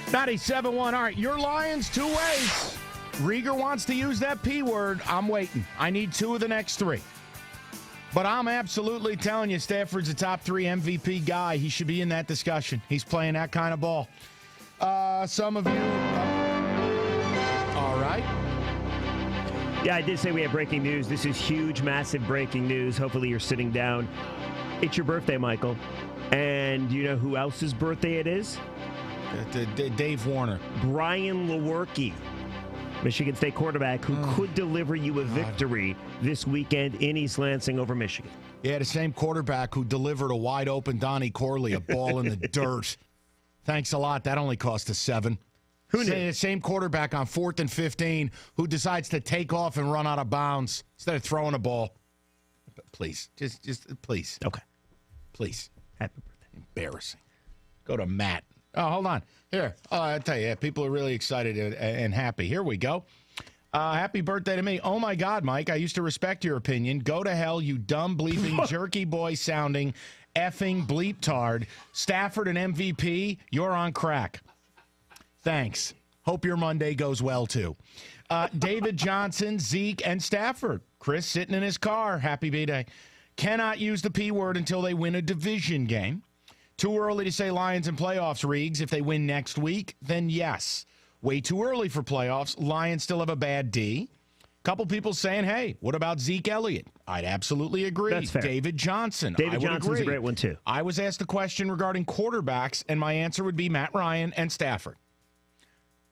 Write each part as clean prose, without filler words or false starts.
97.1. All right, your Lions, two ways. Rieger wants to use that P word. I'm waiting. I need two of the next three. But I'm absolutely telling you, Stafford's a top 3 MVP guy. He should be in that discussion. He's playing that kind of ball. Some of you... all right. Yeah, I did say we have breaking news. This is huge, massive breaking news. Hopefully you're sitting down. It's your birthday, Michael. And do you know who else's birthday it is? Dave Warner. Brian Lewerke, Michigan State quarterback, who could deliver you a victory this weekend in East Lansing over Michigan. Yeah, the same quarterback who delivered a wide-open Donnie Corley, a ball in the dirt. Thanks a lot. That only cost us 7. Who knew? The same quarterback on 4th and 15 who decides to take off and run out of bounds instead of throwing a ball. Please. Just please. Okay. Please. Happy birthday. Embarrassing. Go to Matt. Oh, hold on. Here. Oh, I tell you, people are really excited and happy. Here we go. Happy birthday to me. Oh, my God, Mike. I used to respect your opinion. Go to hell, you dumb, bleeping, jerky boy sounding, effing bleep-tard. Stafford and MVP, you're on crack. Thanks. Hope your Monday goes well, too. David Johnson, Zeke, and Stafford. Chris sitting in his car. Happy B-Day. Cannot use the P word until they win a division game. Too early to say Lions in playoffs, Reegs. If they win next week, then yes. Way too early for playoffs. Lions still have a bad D. Couple people saying, hey, what about Zeke Elliott? I'd absolutely agree. That's fair. David Johnson. David Johnson's a great one, too. I was asked a question regarding quarterbacks, and my answer would be Matt Ryan and Stafford.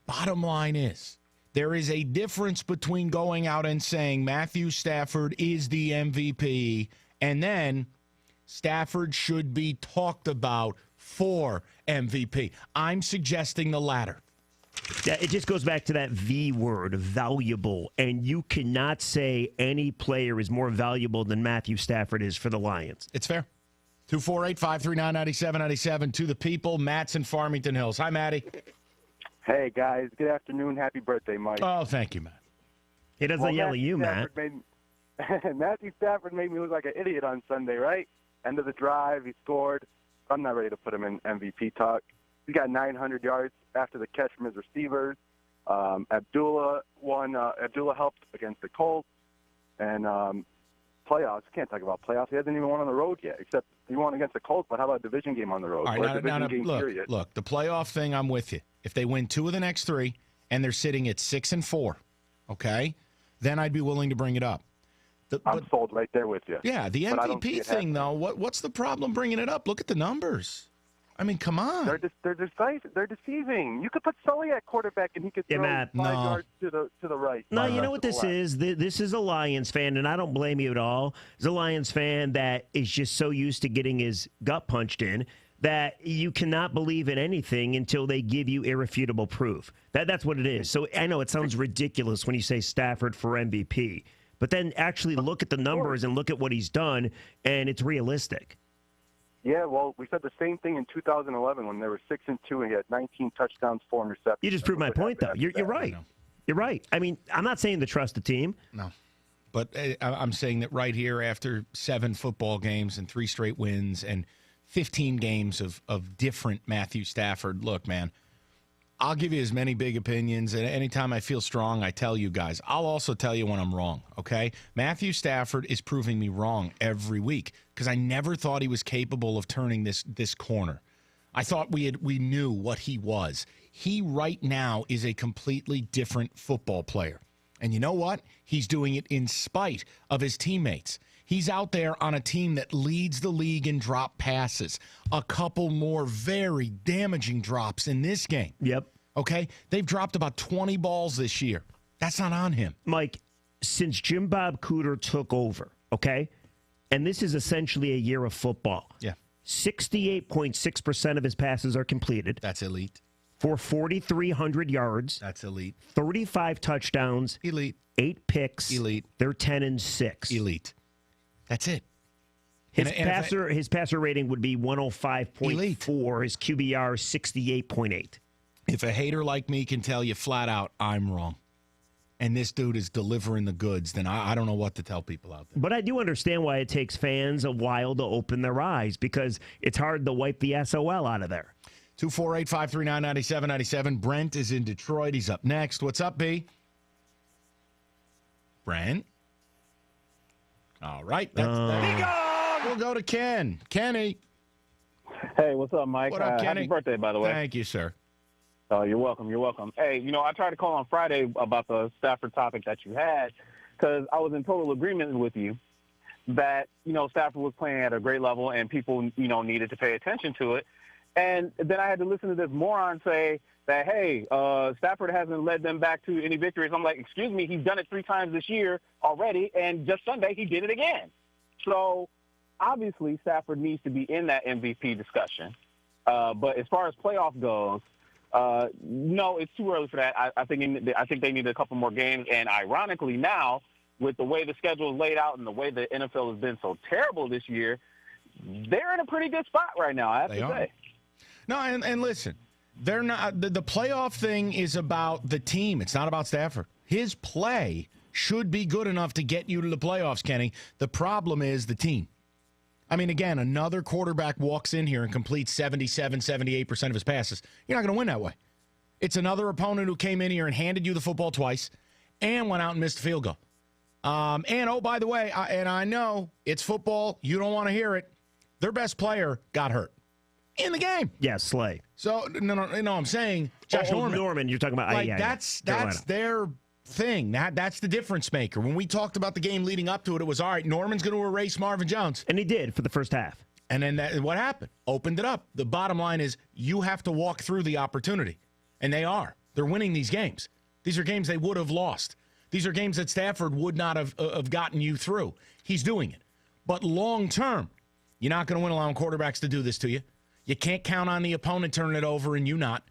Bottom line is, there is a difference between going out and saying Matthew Stafford is the MVP, and then Stafford should be talked about for MVP. I'm suggesting the latter. Yeah, it just goes back to that V word, valuable. And you cannot say any player is more valuable than Matthew Stafford is for the Lions. It's fair. 248-539-9797 to the people. Matt's in Farmington Hills. Hi, Matty. Hey, guys. Good afternoon. Happy birthday, Mike. Oh, thank you, Matt. He doesn't yell at you, Matt. Matthew Stafford made me look like an idiot on Sunday, right? End of the drive, he scored. I'm not ready to put him in MVP talk. He got 900 yards after the catch from his receivers. Abdullah helped against the Colts. And playoffs, can't talk about playoffs. He hasn't even won on the road yet, except he won against the Colts. But how about a division game on the road? All right, look, the playoff thing, I'm with you. If they win 2 of the next 3 and they're sitting at 6-4, okay, then I'd be willing to bring it up. I'm sold right there with you. Yeah, the MVP thing, though, what's the problem bringing it up? Look at the numbers. I mean, come on. They're deceiving. You could put Sully at quarterback, and he could throw 5 yards to the right. No, you know what this is? This is a Lions fan, and I don't blame you at all. It's a Lions fan that is just so used to getting his gut punched in that you cannot believe in anything until they give you irrefutable proof. That's what it is. So I know it sounds ridiculous when you say Stafford for MVP. But then actually look at the numbers and look at what he's done, and it's realistic. Yeah, well, we said the same thing in 2011 when they were 6-2 and he had 19 touchdowns, 4 interceptions. You just proved my point, though. You're right. You're right. I mean, I'm not saying to trust the team. No. But I'm saying that right here after 7 football games and 3 straight wins and 15 games of different Matthew Stafford, look, man, I'll give you as many big opinions, and anytime I feel strong, I tell you guys. I'll also tell you when I'm wrong, okay? Matthew Stafford is proving me wrong every week because I never thought he was capable of turning this corner. I thought we knew what he was. He right now is a completely different football player. And you know what? He's doing it in spite of his teammates. He's out there on a team that leads the league in drop passes. A couple more very damaging drops in this game. Yep. Okay? They've dropped about 20 balls this year. That's not on him. Mike, since Jim Bob Cooter took over, okay, and this is essentially a year of football. Yeah. 68.6% of his passes are completed. That's elite. For 4,300 yards. That's elite. 35 touchdowns. Elite. 8 picks. Elite. They're 10-6. Elite. That's it. His passer rating would be 105.4. Elite. His QBR 68.8. If a hater like me can tell you flat out, I'm wrong, and this dude is delivering the goods, then I don't know what to tell people out there. But I do understand why it takes fans a while to open their eyes because it's hard to wipe the SOL out of there. 248-539-9797. Brent is in Detroit. He's up next. What's up, B? Brent? All right. We'll go to Ken. Kenny. Hey, what's up, Mike? What up, Kenny? Happy birthday, by the way. Thank you, sir. Oh, you're welcome. You're welcome. Hey, I tried to call on Friday about the Stafford topic that you had because I was in total agreement with you that, Stafford was playing at a great level and people, needed to pay attention to it. And then I had to listen to this moron say that, hey, Stafford hasn't led them back to any victories. I'm like, excuse me, he's done it 3 times this year already, and just Sunday he did it again. So obviously Stafford needs to be in that MVP discussion. But as far as playoff goes, no, it's too early for that. I think they need a couple more games. And ironically now, with the way the schedule is laid out and the way the NFL has been so terrible this year, they're in a pretty good spot right now, I have to say. No, and listen, they're not. The playoff thing is about the team. It's not about Stafford. His play should be good enough to get you to the playoffs, Kenny. The problem is the team. I mean, again, another quarterback walks in here and completes 77, 78% of his passes. You're not going to win that way. It's another opponent who came in here and handed you the football twice and went out and missed a field goal. And, oh, by the way, I know it's football. You don't want to hear it. Their best player got hurt in the game. Yeah, Slay. So, no, I'm saying Josh Norman. Norman, you're talking about. That's their thing. That's the difference maker. When we talked about the game leading up to it, it was, all right, Norman's going to erase Marvin Jones. And he did for the first half. And then what happened? Opened it up. The bottom line is you have to walk through the opportunity. And they are. They're winning these games. These are games they would have lost. These are games that Stafford would not have gotten you through. He's doing it. But long term, you're not going to win allowing quarterbacks to do this to you. You can't count on the opponent turning it over and you not.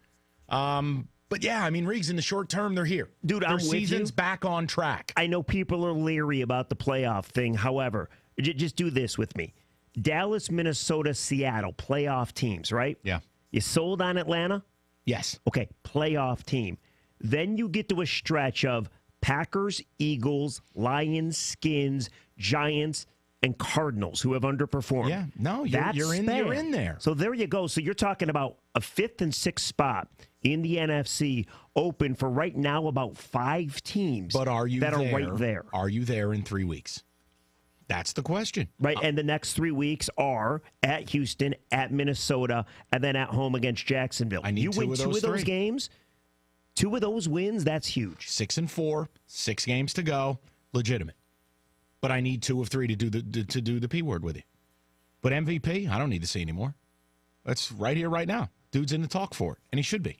But, yeah, I mean, Riggs, in the short term, they're here. Dude, Their season's back on track. I know people are leery about the playoff thing. However, just do this with me. Dallas, Minnesota, Seattle, playoff teams, right? Yeah. You sold on Atlanta? Yes. Okay, playoff team. Then you get to a stretch of Packers, Eagles, Lions, Skins, Giants, and Cardinals who have underperformed. Yeah, no, you're in there. So there you go. So you're talking about a 5th and 6th spot in the NFC open for right now about 5 teams. But are you that are right there? Are you there in 3 weeks? That's the question. Right, and the next 3 weeks are at Houston, at Minnesota, and then at home against Jacksonville. You win 2 of those games, 2 of those wins, that's huge. 6-4, 6 games to go, legitimate. But I need 2 of 3 to do the P word with you. But MVP, I don't need to see anymore. That's right here, right now. Dude's in the talk for it, and he should be.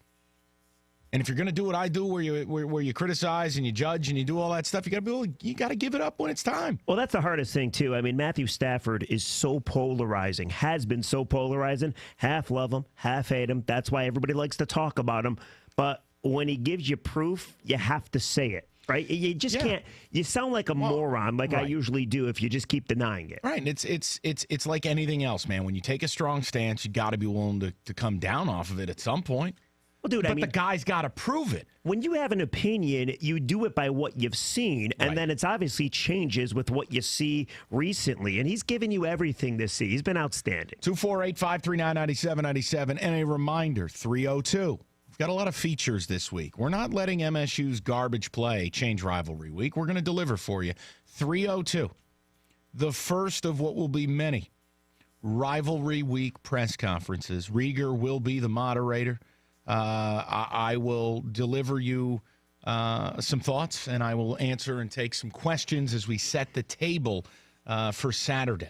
And if you're going to do what I do, where you criticize and you judge and you do all that stuff, you got to give it up when it's time. Well, that's the hardest thing too. I mean, Matthew Stafford is so polarizing, has been so polarizing. Half love him, half hate him. That's why everybody likes to talk about him. But when he gives you proof, you have to say it. Right? You just can't. You sound like a moron, like I usually do, if you just keep denying it. Right, and it's like anything else, man. When you take a strong stance, you got to be willing to come down off of it at some point. Well, dude, but the guy's got to prove it. When you have an opinion, you do it by what you've seen, and then it's obviously changes with what you see recently. And he's given you everything this season. He's been outstanding. 248-539-9797, and a reminder: 302. We've got a lot of features this week. We're not letting MSU's garbage play change rivalry week. We're going to deliver for you. 302, the first of what will be many rivalry week press conferences. Rieger will be the moderator. I will deliver you some thoughts, and I will answer and take some questions as we set the table for Saturday.